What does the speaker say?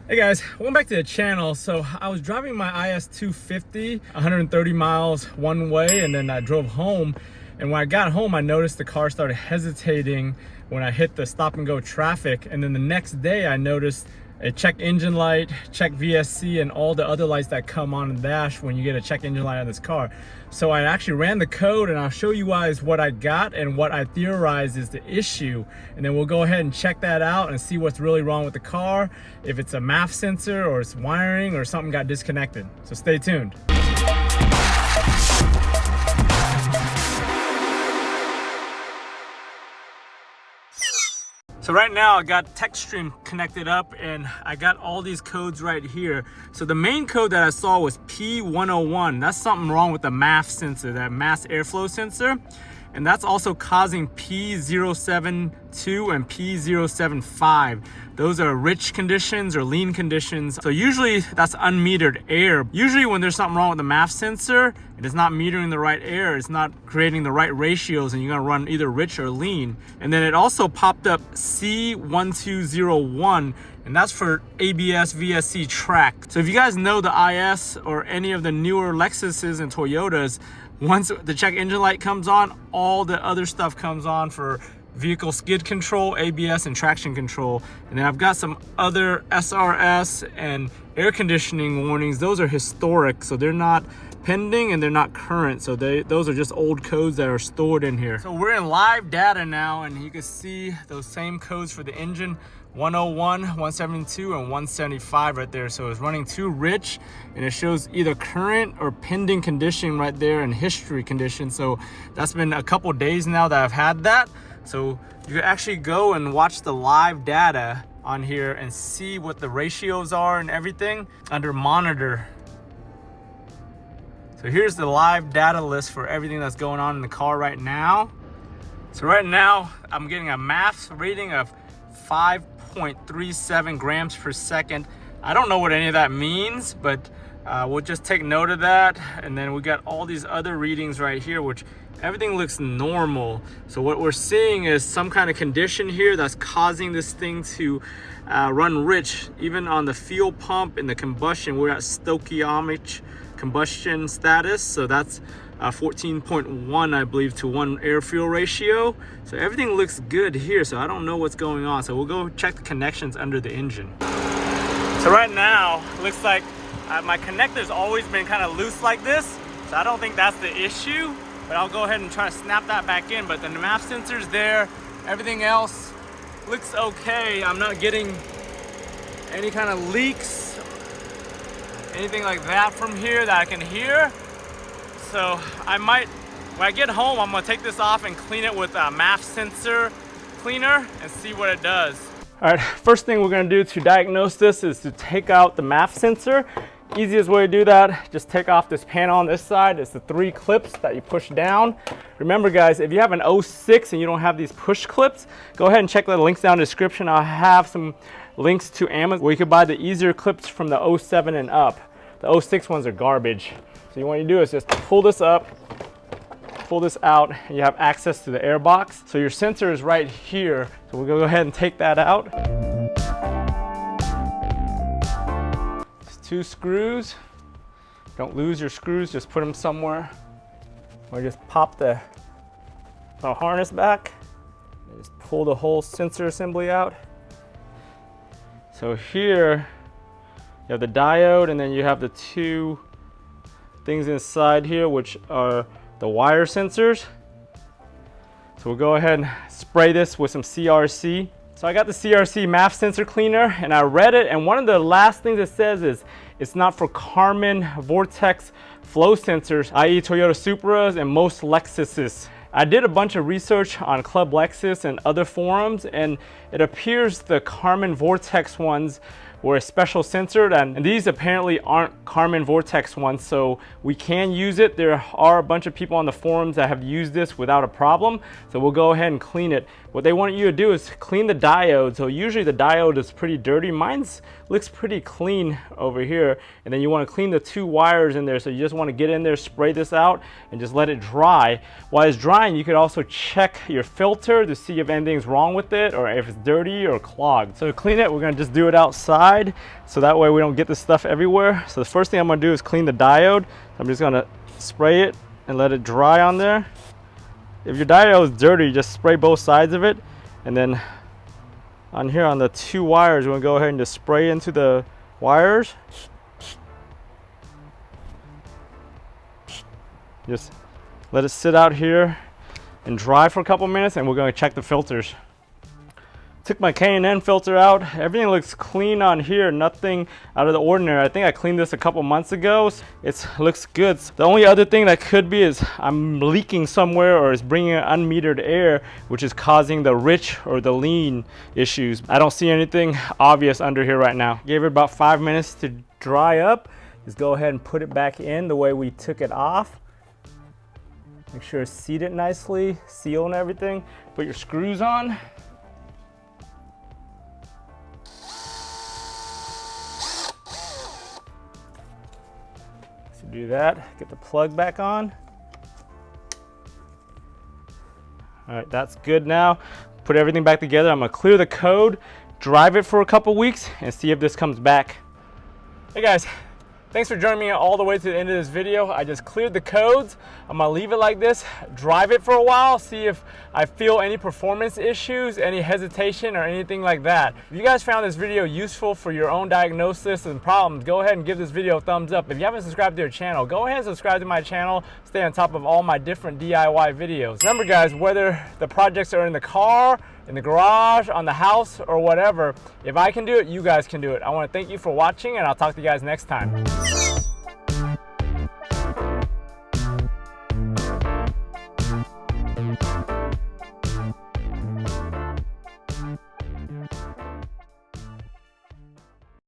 Hey guys, welcome back to the channel. So I was driving my IS250 130 miles one way, and then I drove home, and when I got home I noticed the car started hesitating when I hit the stop and go traffic. And then the next day I noticed a check engine light, check VSC, and all the other lights that come on the dash when you get a check engine light on this car. So I actually ran the code, and I'll show you guys what I got and what I theorize is the issue. And then we'll go ahead and check that out and see what's really wrong with the car, if it's a MAF sensor or it's wiring or something got disconnected. So stay tuned. So right now I got Techstream connected up, and I got all these codes right here. So the main code that I saw was P0101. That's something wrong with the MAF sensor, that mass airflow sensor. And that's also causing P0172 and P0175. Those are rich conditions or lean conditions. So usually that's unmetered air. Usually when there's something wrong with the MAF sensor, it is not metering the right air, it's not creating the right ratios, and you're gonna run either rich or lean. And then it also popped up C1201, and that's for ABS VSC track. So if you guys know the IS or any of the newer Lexuses and Toyotas, once the check engine light comes on, all the other stuff comes on for vehicle skid control, ABS, and traction control. And then I've got some other SRS and air conditioning warnings. Those are historic, so they're not pending and they're not current. So those are just old codes that are stored in here. So we're in live data now, and you can see those same codes for the engine. 101, 172, and 175 right there. So it's running too rich, and it shows either current or pending condition right there and history condition. So that's been a couple days now that I've had that. So you can actually go and watch the live data on here and see what the ratios are and everything under monitor. So here's the live data list for everything that's going on in the car right now. So right now I'm getting a MAF rating of 5.37 grams per second. I don't know what any of that means, but we'll just take note of that. And then we got all these other readings right here, which everything looks normal. So what we're seeing is some kind of condition here that's causing this thing to run rich. Even on the fuel pump and the combustion, we're at stoichiometric combustion status. So that's 14.1, I believe, to 1 air fuel ratio. So everything looks good here. So I don't know what's going on. So we'll go check the connections under the engine. So right now, it looks like my connector's always been kind of loose like this. So I don't think that's the issue, but I'll go ahead and try to snap that back in. But the MAF sensor's there. Everything else looks okay. I'm not getting any kind of leaks, anything like that from here that I can hear. So I might, when I get home, I'm gonna take this off and clean it with a MAF sensor cleaner and see what it does. All right, first thing we're gonna do to diagnose this is to take out the MAF sensor. Easiest way to do that, just take off this panel on this side. It's the 3 clips that you push down. Remember guys, if you have an 06 and you don't have these push clips, go ahead and check the links down in the description. I'll have some links to Amazon where you can buy the easier clips from the 07 and up. The 06 ones are garbage. So what you do is just pull this up, pull this out, and you have access to the air box. So your sensor is right here. So we'll go ahead and take that out. Just 2 screws. Don't lose your screws, just put them somewhere. Or just pop the harness back. And just pull the whole sensor assembly out. So here, you have the diode, and then you have the 2 things inside here, which are the wire sensors. So we'll go ahead and spray this with some CRC. So I got the CRC MAF sensor cleaner, and I read it, and one of the last things it says is it's not for Karman vortex flow sensors, i.e. Toyota Supras and most Lexuses. I did a bunch of research on Club Lexus and other forums, and it appears the Karman vortex ones were a special sensor, and these apparently aren't Karman vortex ones, so we can use it. There are a bunch of people on the forums that have used this without a problem, so we'll go ahead and clean it. What they want you to do is clean the diode. So usually the diode is pretty dirty. Mine's looks pretty clean over here. And then you want to clean the 2 wires in there. So you just want to get in there, spray this out, and just let it dry. While it's drying, you could also check your filter to see if anything's wrong with it or if it's dirty or clogged. So to clean it, we're going to just do it outside, so that way we don't get this stuff everywhere. So the first thing I'm going to do is clean the diode. I'm just going to spray it and let it dry on there. If your diode is dirty, just spray both sides of it, and then on here on the 2 wires, we're going to go ahead and just spray into the wires. Just let it sit out here and dry for a couple minutes, and we're going to check the filters. Took my K&N filter out. Everything looks clean on here, nothing out of the ordinary. I think I cleaned this a couple months ago. It looks good. The only other thing that could be is I'm leaking somewhere, or it's bringing unmetered air, which is causing the rich or the lean issues. I don't see anything obvious under here right now. Gave it about 5 minutes to dry up. Just go ahead and put it back in the way we took it off. Make sure it's seated nicely, seal and everything. Put your screws on. So do that, get the plug back on. All right, that's good now. Put everything back together. I'm gonna clear the code, drive it for a couple weeks, and see if this comes back. Hey guys, thanks for joining me all the way to the end of this video. I just cleared the codes. I'm gonna leave it like this, drive it for a while, see if I feel any performance issues, any hesitation or anything like that. If you guys found this video useful for your own diagnosis and problems, go ahead and give this video a thumbs up. If you haven't subscribed to your channel, go ahead and subscribe to my channel. Stay on top of all my different DIY videos. Remember guys, whether the projects are in the car, in the garage, on the house, or whatever, if I can do it, you guys can do it. I want to thank you for watching, and I'll talk to you guys next time.